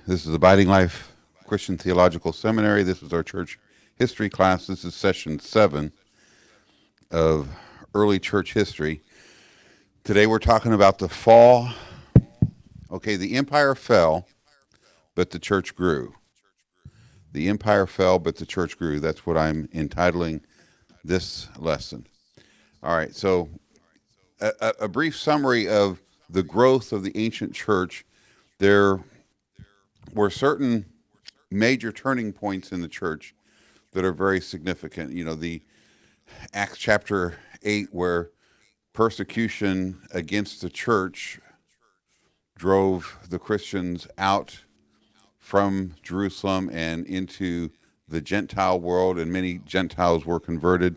This is Abiding Life Christian Theological Seminary. This is our church history class. This is session 7 of early church history. Today we're talking about the fall. Okay, the empire fell, but the church grew. The empire fell, but the church grew. That's what I'm entitling this lesson. All right, so a brief summary of the growth of the ancient church. There were certain major turning points in the church that are very significant. You know, the Acts chapter 8, where persecution against the church drove the Christians out from Jerusalem and into the Gentile world, and many Gentiles were converted,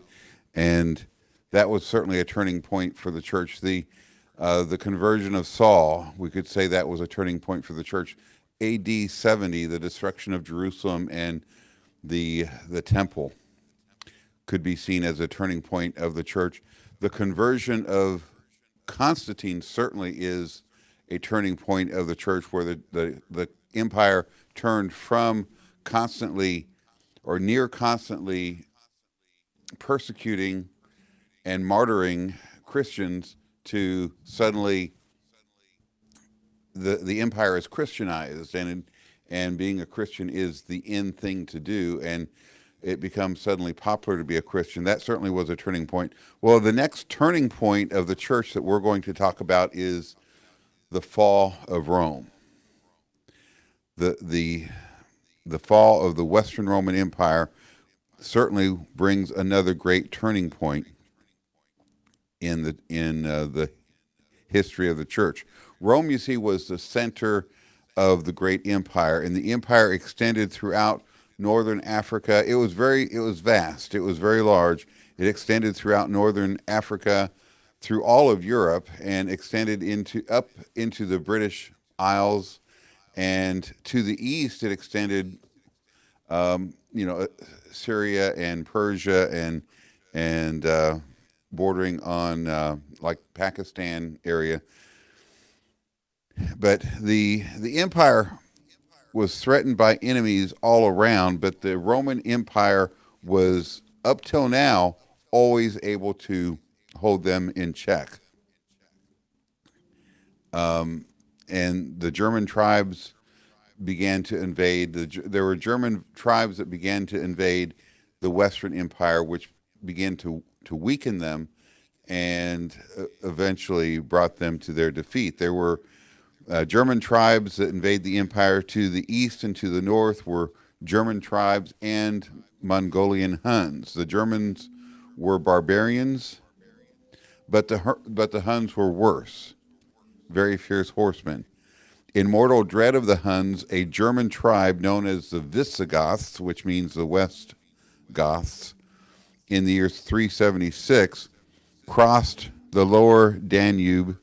and that was certainly a turning point for the church. The conversion of Saul, we could say that was a turning point for the church. AD 70, the destruction of Jerusalem and the temple could be seen as a turning point of the church. The conversion of Constantine certainly is a turning point of the church, where the empire turned from constantly or near constantly persecuting and martyring Christians to suddenly the empire is Christianized, and being a Christian is the in thing to do, and it becomes suddenly popular to be a Christian. That certainly was a turning point. Well, the next turning point of the church that we're going to talk about is the fall of Rome. The fall of the Western Roman Empire certainly brings another great turning point in the history of the church. Rome, you see, was the center of the great empire, and the empire extended throughout northern Africa. It was vast. It was very large. It extended throughout northern Africa, through all of Europe, and extended up into the British Isles, and to the east it extended, Syria and Persia and bordering on like Pakistan area. But the empire was threatened by enemies all around, but the Roman Empire was, up till now, always able to hold them in check. And the German tribes began to invade. There were German tribes that began to invade the Western Empire, which began to weaken them and eventually brought them to their defeat. There were German tribes that invade the empire. To the east and to the north were German tribes and Mongolian Huns. The Germans were barbarians, but the Huns were worse, very fierce horsemen. In mortal dread of the Huns, a German tribe known as the Visigoths, which means the West Goths, in the year 376, crossed the lower Danube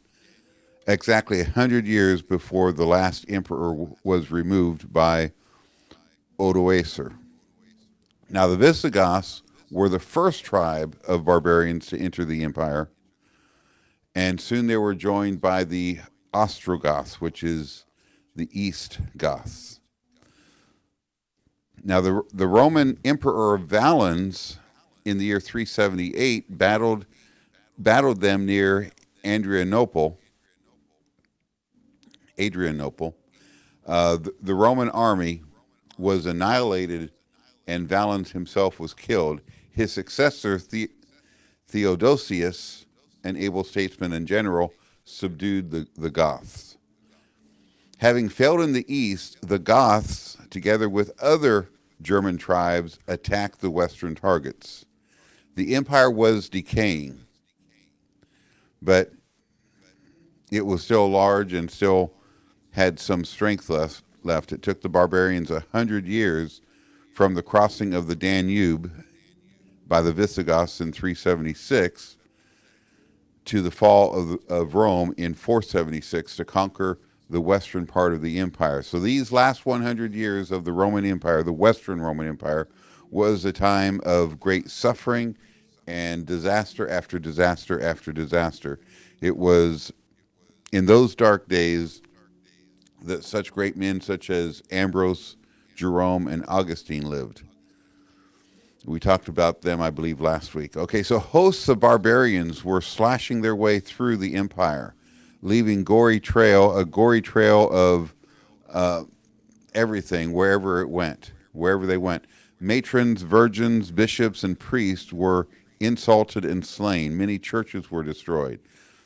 exactly 100 years before the last emperor was removed by Odoacer. Now, the Visigoths were the first tribe of barbarians to enter the empire, and soon they were joined by the Ostrogoths, which is the East Goths. Now, the Roman Emperor Valens, in the year 378, battled them near Adrianople. The Roman army was annihilated, and Valens himself was killed. His successor, Theodosius, an able statesman and general, subdued the Goths. Having failed in the east, the Goths, together with other German tribes, attacked the western targets. The empire was decaying, but it was still large and still had some strength left. It took the barbarians 100 years from the crossing of the Danube by the Visigoths in 376 to the fall of Rome in 476 to conquer the western part of the empire. So these last 100 years of the Roman Empire, the Western Roman Empire, was a time of great suffering and disaster after disaster after disaster. It was in those dark days that such great men such as Ambrose, Jerome, and Augustine lived. We talked about them, I believe, last week. Okay, so hosts of barbarians were slashing their way through the empire, leaving a gory trail of everything wherever they went. Matrons, virgins, bishops, and priests were insulted and slain. Many churches were destroyed.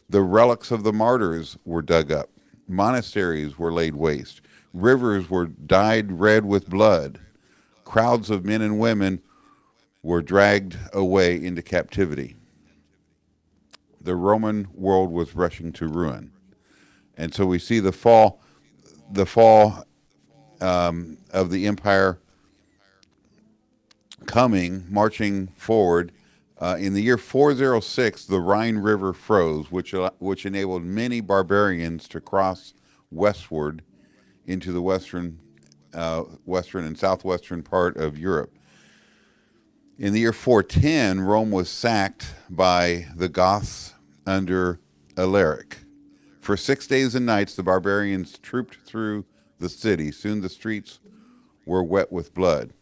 The relics of the martyrs were dug up. Monasteries were laid waste. Rivers were dyed red with blood. Crowds of men and women were dragged away into captivity. The Roman world was rushing to ruin. And so we see the fall of the empire marching forward. In the year 406, the Rhine River froze, which enabled many barbarians to cross westward into the western and southwestern part of Europe. In the year 410, Rome was sacked by the Goths under Alaric. For 6 days and nights, the barbarians trooped through the city. Soon the streets were wet with blood.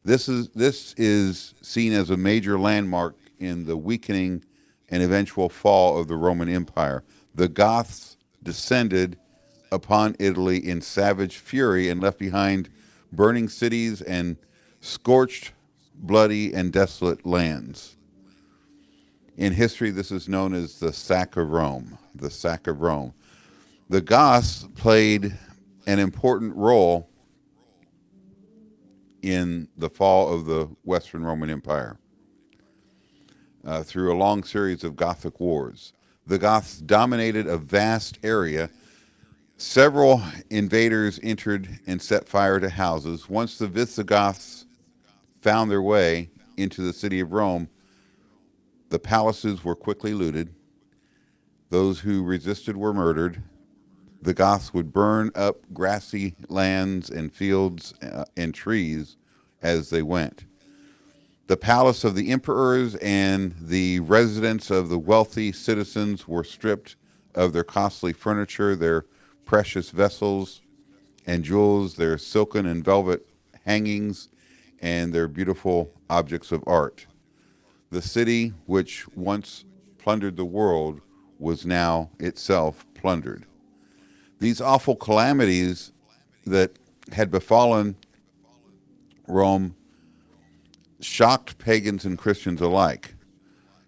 This is seen as a major landmark in the weakening and eventual fall of the Roman Empire. The Goths descended upon Italy in savage fury and left behind burning cities and scorched, bloody, and desolate lands. In history, this is known as the sack of Rome. The sack of Rome. The Goths played an important role in the fall of the Western Roman Empire through a long series of Gothic wars. The Goths dominated a vast area. Several invaders entered and set fire to houses. Once the Visigoths found their way into the city of Rome, the palaces were quickly looted. Those who resisted were murdered. The Goths would burn up grassy lands and fields and trees as they went. The palace of the emperors and the residence of the wealthy citizens were stripped of their costly furniture, their precious vessels and jewels, their silken and velvet hangings, and their beautiful objects of art. The city, which once plundered the world, was now itself plundered. These awful calamities that had befallen Rome shocked pagans and Christians alike.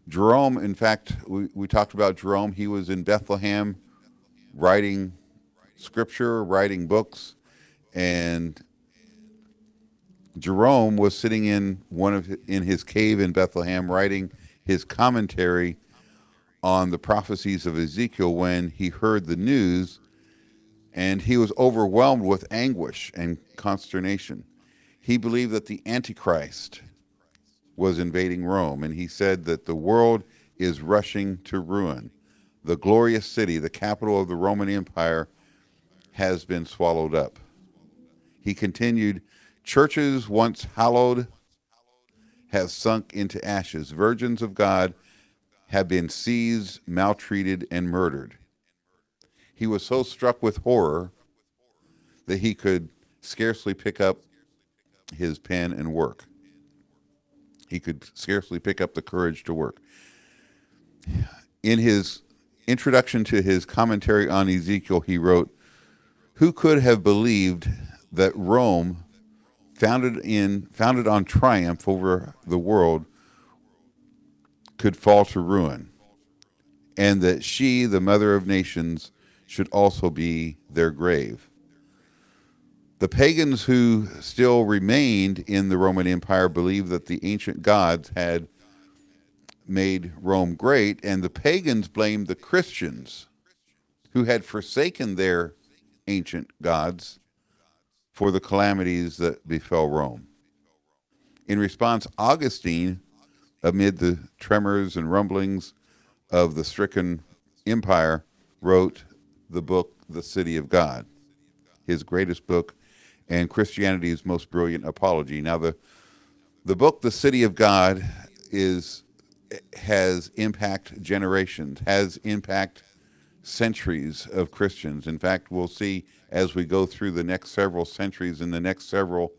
Jerome, in fact, we talked about Jerome. He was in Bethlehem writing scripture, writing books, and Jerome was sitting in his cave in Bethlehem writing his commentary on the prophecies of Ezekiel when he heard the news, and he was overwhelmed with anguish and consternation. He believed that the Antichrist was invading Rome, and he said that the world is rushing to ruin. The glorious city, the capital of the Roman Empire, has been swallowed up. He continued, churches once hallowed have sunk into ashes. Virgins of God have been seized, maltreated, and murdered. He was so struck with horror that he could scarcely pick up his pen and work. He could scarcely pick up the courage to work. In his introduction to his commentary on Ezekiel, he wrote, "Who could have believed that Rome, founded on triumph over the world, could fall to ruin, and that she, the mother of nations, should also be their grave?" The pagans who still remained in the Roman Empire believed that the ancient gods had made Rome great, and the pagans blamed the Christians who had forsaken their ancient gods for the calamities that befell Rome. In response, Augustine, amid the tremors and rumblings of the stricken empire, wrote the book, The City of God, his greatest book and Christianity's most brilliant apology. Now, the book, The City of God, has impact generations, has impact centuries of Christians. In fact, we'll see as we go through the next several centuries, in the next several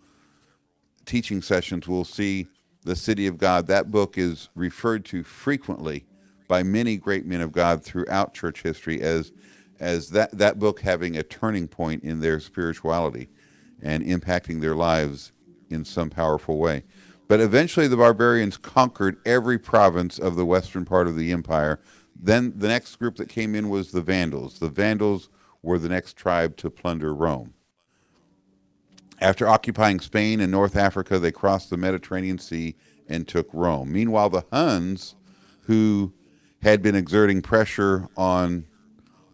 teaching sessions, we'll see the City of God. That book is referred to frequently by many great men of God throughout church history as that book having a turning point in their spirituality and impacting their lives in some powerful way. But eventually the barbarians conquered every province of the western part of the empire. Then the next group that came in was the Vandals. The Vandals were the next tribe to plunder Rome. After occupying Spain and North Africa, they crossed the Mediterranean Sea and took Rome. Meanwhile, the Huns, who had been exerting pressure on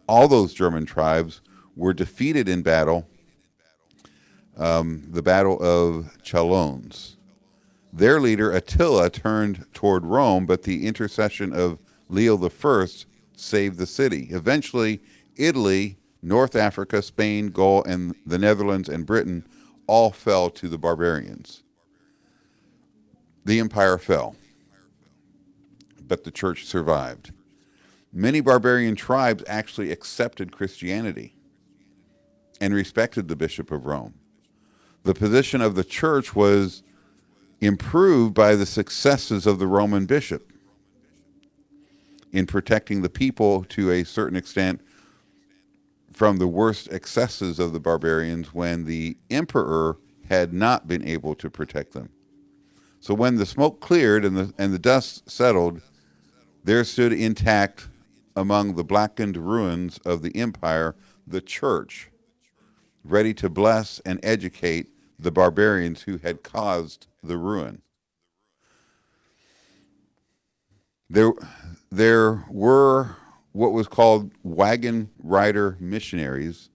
all those German tribes, were defeated in battle, the Battle of Chalons. Their leader, Attila, turned toward Rome, but the intercession of Leo I saved the city. Eventually, Italy, North Africa, Spain, Gaul, and the Netherlands and Britain all fell to the barbarians. The empire fell, but the church survived. Many barbarian tribes actually accepted Christianity and respected the Bishop of Rome. The position of the church was improved by the successes of the Roman bishop in protecting the people to a certain extent from the worst excesses of the barbarians when the emperor had not been able to protect them. So when the smoke cleared and the dust settled, there stood intact among the blackened ruins of the empire the church, ready to bless and educate the barbarians who had caused the ruin. There were what was called wagon rider missionaries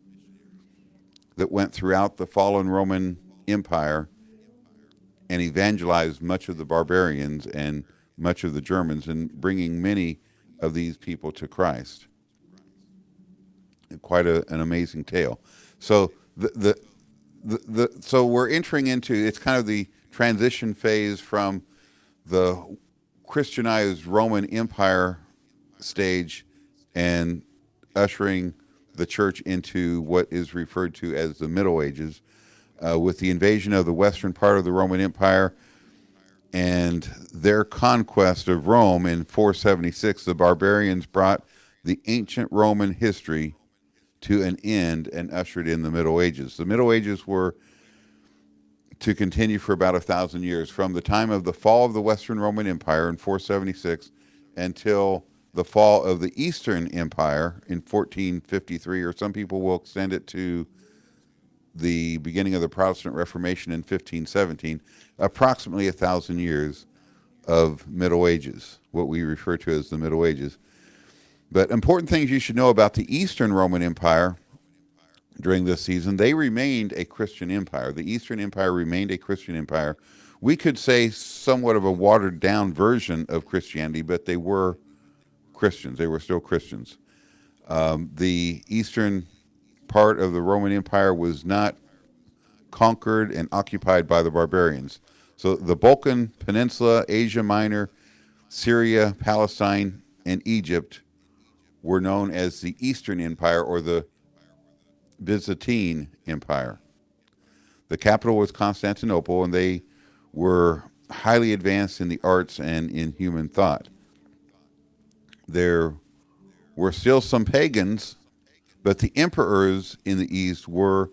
that went throughout the fallen Roman Empire and evangelized much of the barbarians and much of the Germans, and bringing many of these people to Christ. Quite an amazing tale. So so we're entering into, it's kind of the transition phase from the Christianized Roman Empire stage and ushering the church into what is referred to as the Middle Ages, with the invasion of the western part of the Roman Empire and their conquest of Rome in 476. The barbarians brought the ancient Roman history to an end and ushered in the Middle Ages. The Middle Ages were to continue for about 1,000 years, from the time of the fall of the Western Roman Empire in 476 until the fall of the Eastern Empire in 1453, or some people will extend it to the beginning of the Protestant Reformation in 1517, approximately 1,000 years of Middle Ages, what we refer to as the Middle Ages. But important things you should know about the Eastern Roman Empire during this season: they remained a Christian empire. The Eastern Empire remained a Christian empire. We could say somewhat of a watered down version of Christianity, but they were Christians. They were still Christians. The Eastern part of the Roman Empire was not conquered and occupied by the barbarians. So the Balkan Peninsula, Asia Minor, Syria, Palestine, and Egypt were known as the Eastern Empire, or the Byzantine Empire. The capital was Constantinople, and they were highly advanced in the arts and in human thought. There were still some pagans, but the emperors in the East were,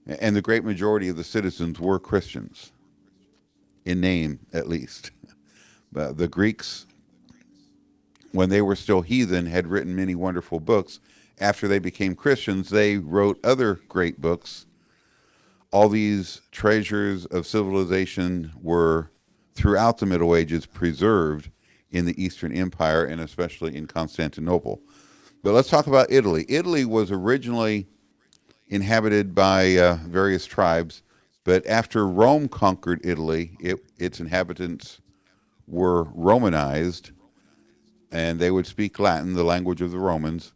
and the great majority of the citizens were, Christians, in name at least. The Greeks, when they were still heathen, had written many wonderful books. After they became Christians, they wrote other great books. All these treasures of civilization were, throughout the Middle Ages, preserved in the Eastern Empire, and especially in Constantinople. But let's talk about Italy. Italy was originally inhabited by various tribes, but after Rome conquered Italy, its inhabitants were Romanized, and they would speak Latin, the language of the Romans.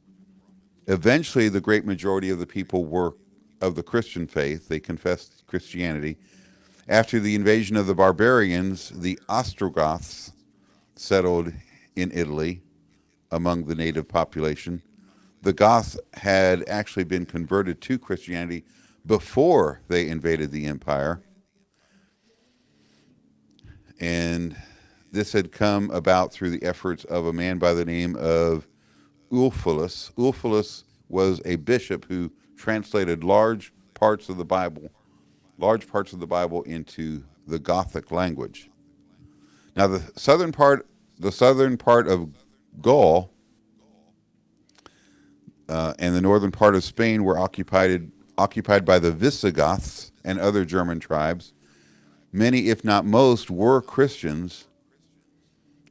Eventually, the great majority of the people were of the Christian faith. They confessed Christianity. After the invasion of the barbarians, the Ostrogoths settled in Italy among the native population. The Goths had actually been converted to Christianity before they invaded the empire. And this had come about through the efforts of a man by the name of Ulfilas. Ulfilas was a bishop who translated large parts of the Bible into the Gothic language. Now, the southern part of Gaul and the northern part of Spain were occupied by the Visigoths and other German tribes. Many, if not most, were Christians,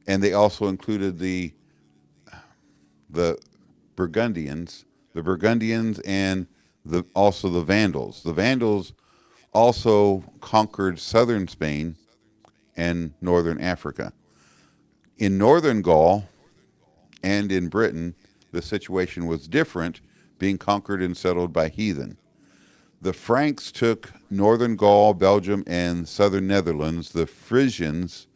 and they also included the Burgundians, and also the Vandals. The Vandals also conquered southern Spain and northern Africa. In northern Gaul and in Britain, the situation was different, being conquered and settled by heathen. The Franks took northern Gaul, Belgium, and southern Netherlands. The Frisians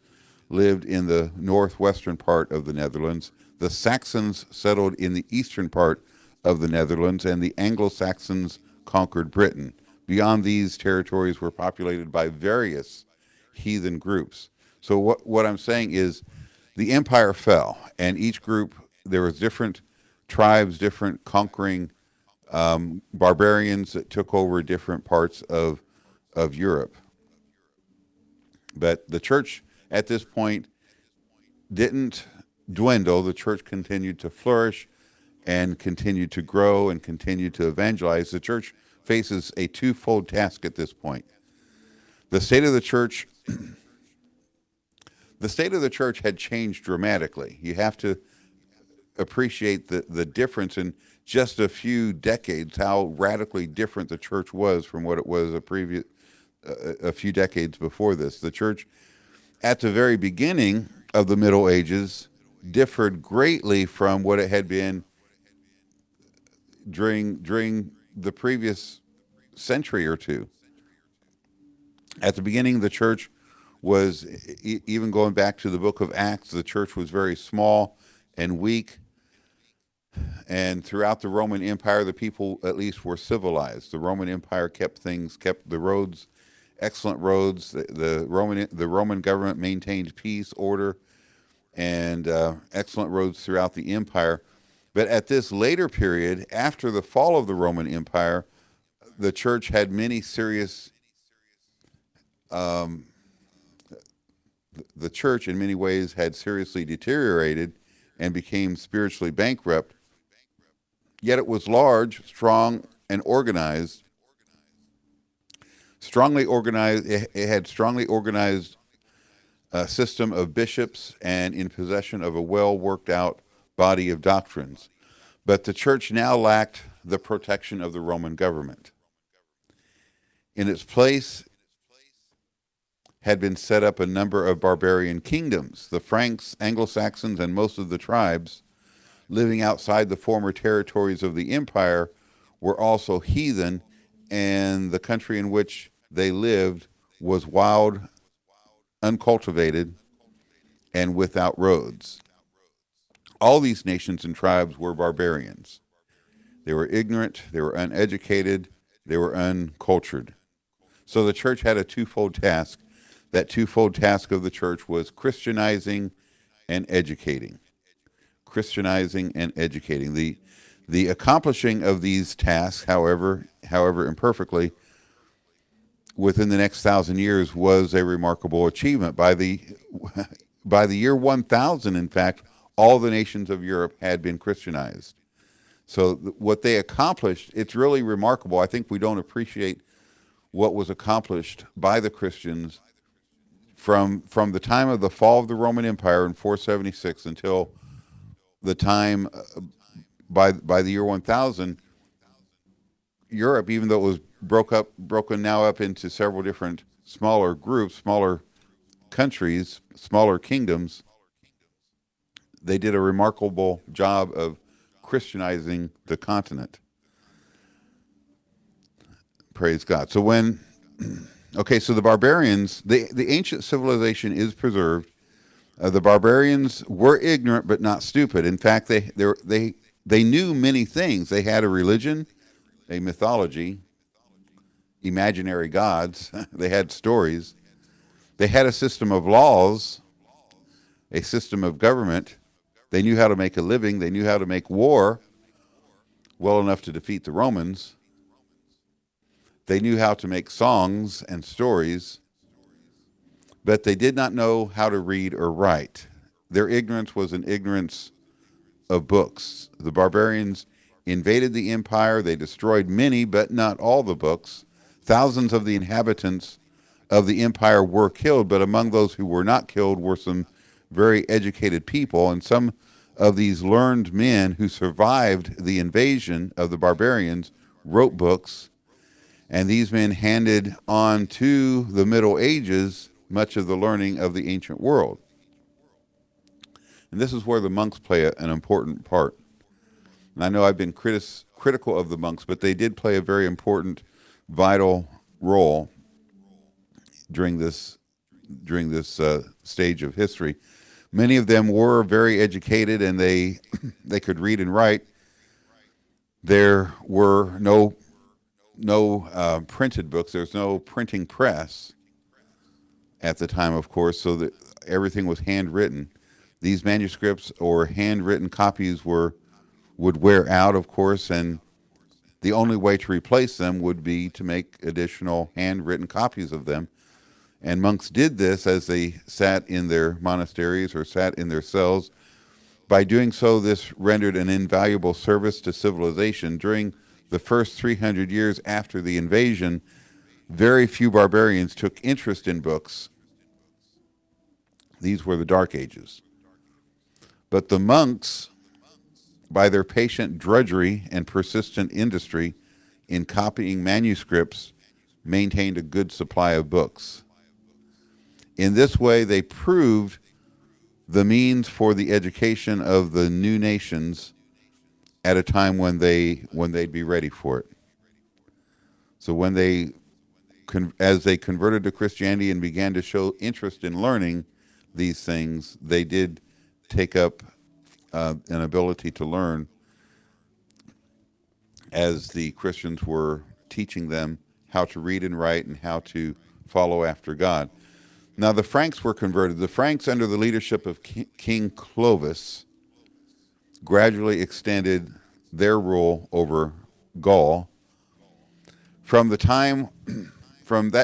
lived in the northwestern part of the Netherlands. The Saxons settled in the eastern part of the Netherlands, and the Anglo-Saxons conquered Britain. Beyond these, territories were populated by various heathen groups. So what I'm saying is the empire fell, and each group, there was different tribes, different conquering barbarians that took over different parts of Europe. But the church at this point didn't dwindle. The church continued to flourish and continued to grow and continued to evangelize. The church faces a twofold task at this point. The state of the church had changed dramatically. You have to appreciate the difference in just a few decades, how radically different the church was from what it was a few decades before this. The church at the very beginning of the Middle Ages differed greatly from what it had been during the previous century or two. At the beginning, the church was, even going back to the book of Acts, the church was very small and weak. And throughout the Roman Empire, the people at least were civilized. The Roman Empire kept the roads, excellent roads. The Roman government maintained peace, order, and excellent roads throughout the empire. But at this later period, after the fall of the Roman Empire, the church had many serious. The church, in many ways, had seriously deteriorated and became spiritually bankrupt. Yet it was large, strong, and organized. It had strongly organized system of bishops and in possession of a well-worked-out body of doctrines. But the church now lacked the protection of the Roman government. In its place had been set up a number of barbarian kingdoms. The Franks, Anglo-Saxons, and most of the tribes living outside the former territories of the empire were also heathen, and the country in which they lived was wild, uncultivated, and without roads. All these nations and tribes were barbarians. They were ignorant, they were uneducated, they were uncultured. So the church had a twofold task. That twofold task of the church was Christianizing and educating. Christianizing and educating. The accomplishing of these tasks, however imperfectly, within the next 1,000 years was a remarkable achievement. By the year 1000, in fact, all the nations of Europe had been Christianized. So what they accomplished, it's really remarkable. I think we don't appreciate what was accomplished by the Christians from the time of the fall of the Roman Empire in 476 until the time by the year 1000. Europe, even though it was broken now up into several different smaller groups, smaller countries, smaller kingdoms, they did a remarkable job of Christianizing the continent. Praise God. So so the barbarians, the ancient civilization is preserved. The barbarians were ignorant but not stupid. In fact, they they knew many things. They had a religion, a mythology, imaginary gods. They had stories. They had a system of laws, a system of government. They knew how to make a living. They knew how to make war well enough to defeat the Romans. They knew how to make songs and stories, but they did not know how to read or write. Their ignorance was an ignorance of books. The barbarians invaded the empire. They destroyed many, but not all the books. Thousands of the inhabitants of the empire were killed, but among those who were not killed were some very educated people, and some of these learned men who survived the invasion of the barbarians wrote books, and these men handed on to the Middle Ages much of the learning of the ancient world. And this is where the monks play an important part. And I know I've been critical of the monks, but they did play a very important, vital role during this stage of history. Many of them were very educated, and they could read and write. There were no printed books. There's no printing press at the time, of course, so that everything was handwritten. These manuscripts or handwritten copies would wear out, of course, and the only way to replace them would be to make additional handwritten copies of them. And monks did this as they sat in their monasteries or sat in their cells. By doing so, this rendered an invaluable service to civilization. During the first 300 years after the invasion, very few barbarians took interest in books. These were the Dark Ages. But the monks, by their patient drudgery and persistent industry in copying manuscripts, maintained a good supply of books. In this way, they proved the means for the education of the new nations at a time when they'd be ready for it. So as they converted to Christianity and began to show interest in learning these things, they did take up an ability to learn as the Christians were teaching them how to read and write and how to follow after God. Now, the Franks were converted. The Franks, under the leadership of King Clovis, gradually extended their rule over Gaul. From that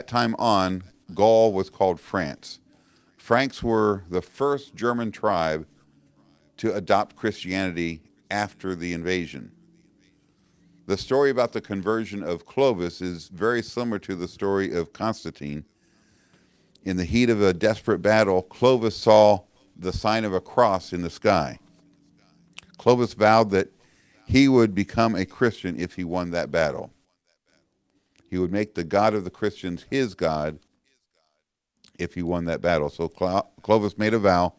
time on, Gaul was called France. Franks were the first German tribe to adopt Christianity after the invasion. The story about the conversion of Clovis is very similar to the story of Constantine. In the heat of a desperate battle, Clovis saw the sign of a cross in the sky. Clovis vowed that he would become a Christian if he won that battle. He would make the God of the Christians his God if he won that battle. So Clovis made a vow,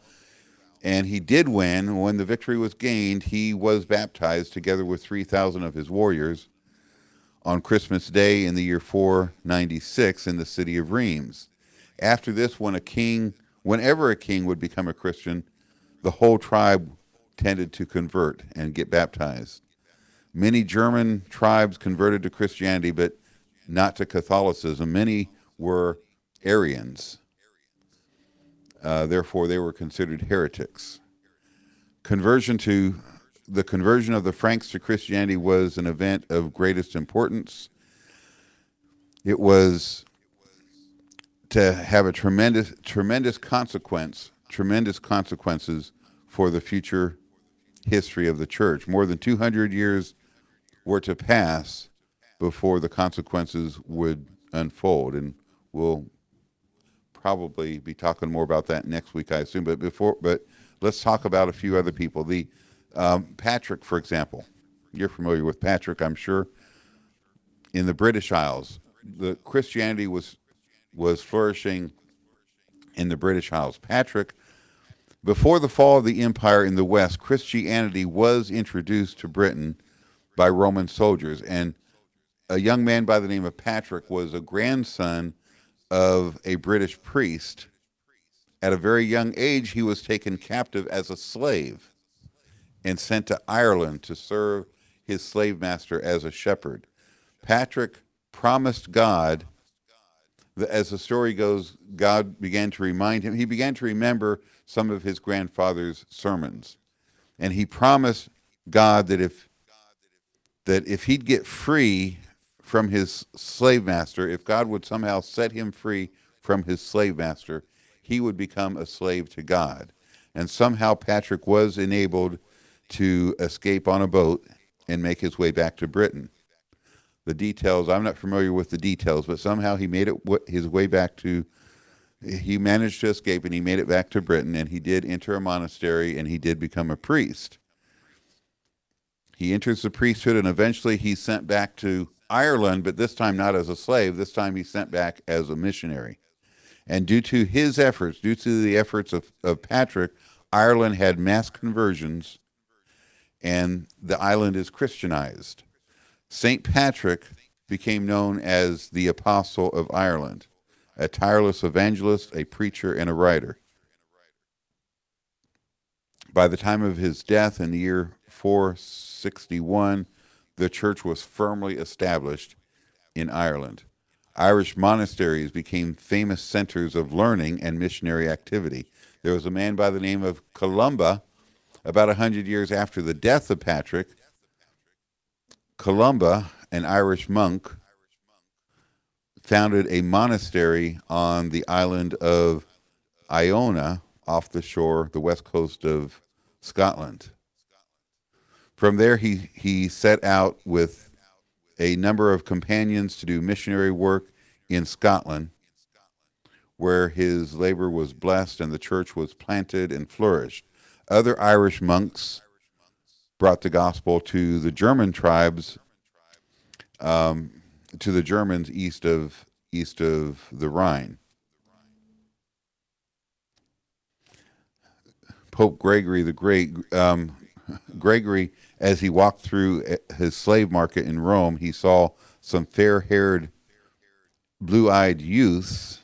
and he did win. When the victory was gained, he was baptized together with 3,000 of his warriors on Christmas Day in the year 496 in the city of Rheims. After this, whenever a king would become a Christian, the whole tribe tended to convert and get baptized. Many German tribes converted to Christianity, but not to Catholicism. Many were Arians. Therefore, they were considered heretics. The conversion of the Franks to Christianity was an event of greatest importance. It was to have a tremendous consequences for the future history of the church. More than 200 years were to pass before the consequences would unfold, and we'll probably be talking more about that next week, I assume. But let's talk about a few other people. The Patrick, for example, you're familiar with Patrick, I'm sure. In the British Isles, the Christianity was flourishing in the British Isles. Patrick, before the fall of the empire in the West, Christianity was introduced to Britain by Roman soldiers, and a young man by the name of Patrick was a grandson of a British priest. At a very young age, he was taken captive as a slave, and sent to Ireland to serve his slave master as a shepherd. Patrick promised God, that as the story goes, God began to remind him, he began to remember some of his grandfather's sermons. And he promised God that if he'd get free from his slave master, if God would somehow set him free from his slave master, he would become a slave to God. And somehow Patrick was enabled to escape on a boat and make his way back to Britain. The details, I'm not familiar with the details, but somehow he made it his way back to, he managed to escape and he made it back to Britain, and he did enter a monastery and he did become a priest. He enters the priesthood and eventually he's sent back to Ireland, but this time not as a slave. This time he's sent back as a missionary. And due to his efforts, due to the efforts of Patrick, Ireland had mass conversions and the island is Christianized. St. Patrick became known as the Apostle of Ireland, a tireless evangelist, a preacher, and a writer. By the time of his death in the year 461, the church was firmly established in Ireland. Irish monasteries became famous centers of learning and missionary activity. There was a man by the name of Columba, about 100 years after the death of Patrick. Columba, an Irish monk, founded a monastery on the island of Iona, off the shore, the west coast of Scotland. From there, he set out with a number of companions to do missionary work in Scotland, where his labor was blessed and the church was planted and flourished. Other Irish monks brought the gospel to the German tribes, to the Germans east of the Rhine. Pope Gregory the Great, Gregory, as he walked through his slave market in Rome, he saw some fair-haired, blue-eyed youths.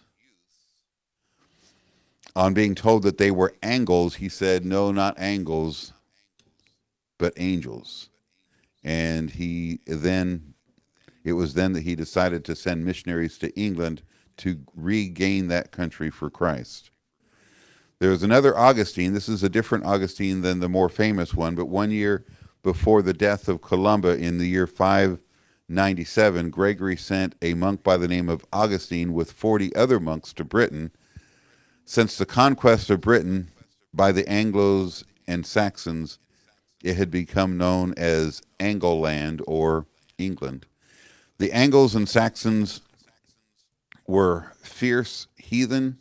On being told that they were angles, he said, "No, not angles, but angels." And it was then that he decided to send missionaries to England to regain that country for Christ. There was another Augustine. This is a different Augustine than the more famous one, but 1 year before the death of Columba in the year 597, Gregory sent a monk by the name of Augustine with 40 other monks to Britain. Since the conquest of Britain by the Anglos and Saxons, it had become known as Angleland or England. The Angles and Saxons were fierce heathen.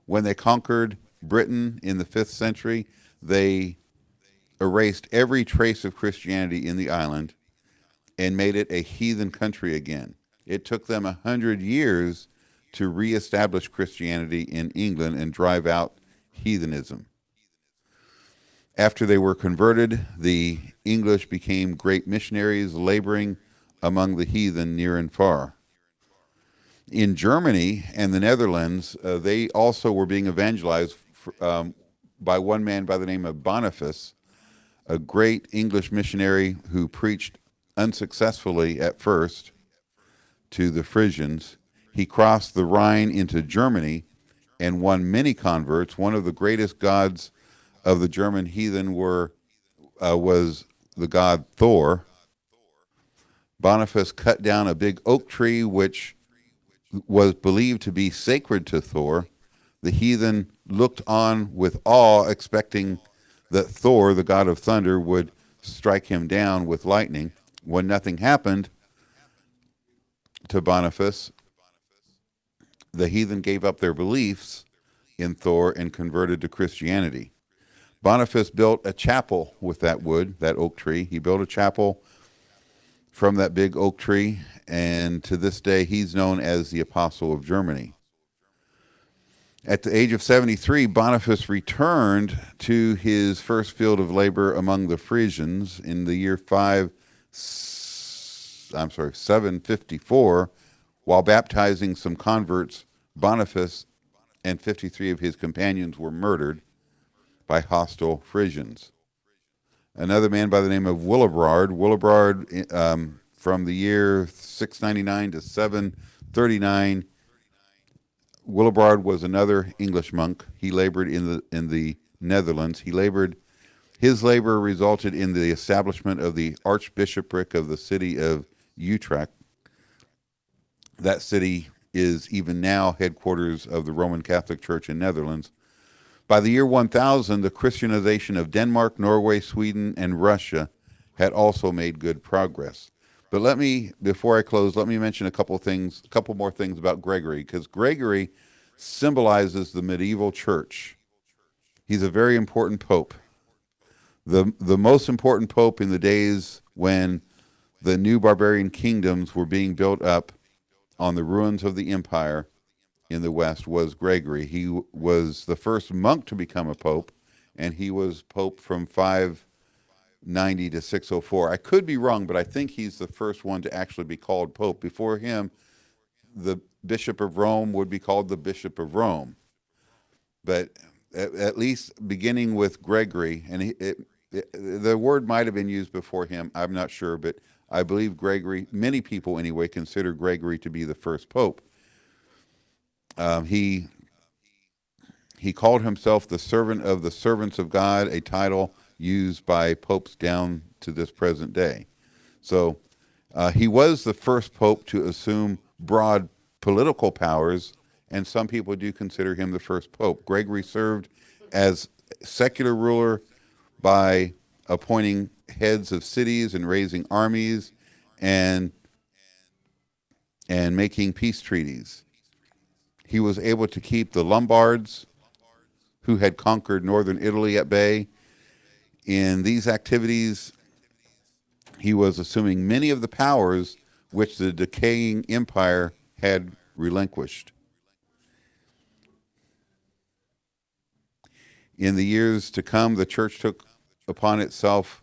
When they conquered Britain in the 5th century, they erased every trace of Christianity in the island and made it a heathen country again. It took them 100 years to reestablish Christianity in England and drive out heathenism. After they were converted, the English became great missionaries, laboring among the heathen near and far. In Germany and the Netherlands, they also were being evangelized by one man by the name of Boniface, a great English missionary who preached unsuccessfully at first to the Frisians. He crossed the Rhine into Germany and won many converts. One of the greatest gods of the German heathen was the god Thor. Boniface cut down a big oak tree which was believed to be sacred to Thor. The heathen looked on with awe, expecting that Thor, the god of thunder, would strike him down with lightning. When nothing happened to Boniface, the heathen gave up their beliefs in Thor and converted to Christianity. Boniface built a chapel with that wood, that oak tree. He built a chapel from that big oak tree, and to this day he's known as the Apostle of Germany. At the age of 73, Boniface returned to his first field of labor among the Frisians in the year 754. While baptizing some converts, Boniface and 53 of his companions were murdered by hostile Frisians. another man by the name of Willibrord. Willibrord, from the year 699 to 739, Willibrord was another English monk. He labored in the Netherlands. His labor resulted in the establishment of the archbishopric of the city of Utrecht. That city is even now headquarters of the Roman Catholic Church in Netherlands. By the year 1000, the Christianization of Denmark, Norway, Sweden, and Russia had also made good progress. But before I close, let me mention a couple more things about Gregory, because Gregory symbolizes the medieval church. He's a very important pope. The most important pope in the days when the new barbarian kingdoms were being built up on the ruins of the empire in the West was Gregory. He was the first monk to become a pope, and he was pope from 590 to 604. I could be wrong, but I think he's the first one to actually be called pope. Before him, the Bishop of Rome would be called the Bishop of Rome. But at least beginning with Gregory, and the word might have been used before him, I'm not sure, but I believe Gregory, many people anyway, consider Gregory to be the first pope. He called himself the servant of the servants of God, a title used by popes down to this present day. So he was the first pope to assume broad political powers, and some people do consider him the first pope. Gregory served as secular ruler by appointing heads of cities and raising armies and making peace treaties. He was able to keep the Lombards, who had conquered northern Italy, at bay. In these activities, he was assuming many of the powers which the decaying empire had relinquished. In the years to come, the church took upon itself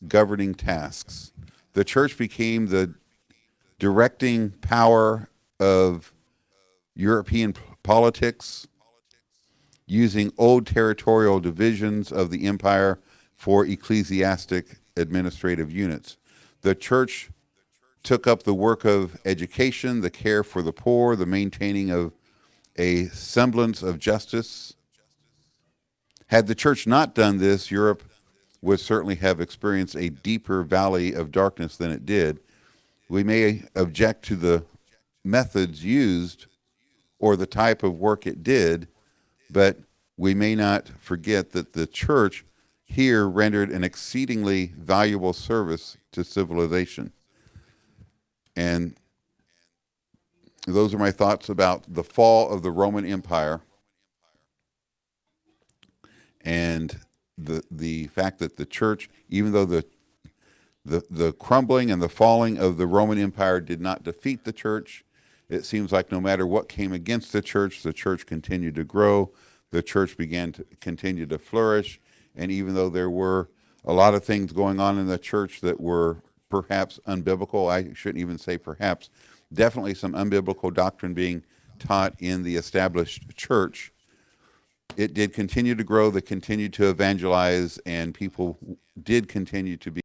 governing tasks. The church became the directing power of European politics, using old territorial divisions of the empire for ecclesiastic administrative units. The church took up the work of education, the care for the poor, the maintaining of a semblance of justice. Had the church not done this, Europe would certainly have experienced a deeper valley of darkness than it did. We may object to the methods used or the type of work it did, but we may not forget that the church here rendered an exceedingly valuable service to civilization. And those are my thoughts about the fall of the Roman Empire and the fact that the church, even though the crumbling and the falling of the Roman Empire did not defeat the church, it seems like no matter what came against the church continued to grow. The church began to continue to flourish. And even though there were a lot of things going on in the church that were perhaps unbiblical, I shouldn't even say perhaps, definitely some unbiblical doctrine being taught in the established church, it did continue to grow. They continued to evangelize, and people did continue to be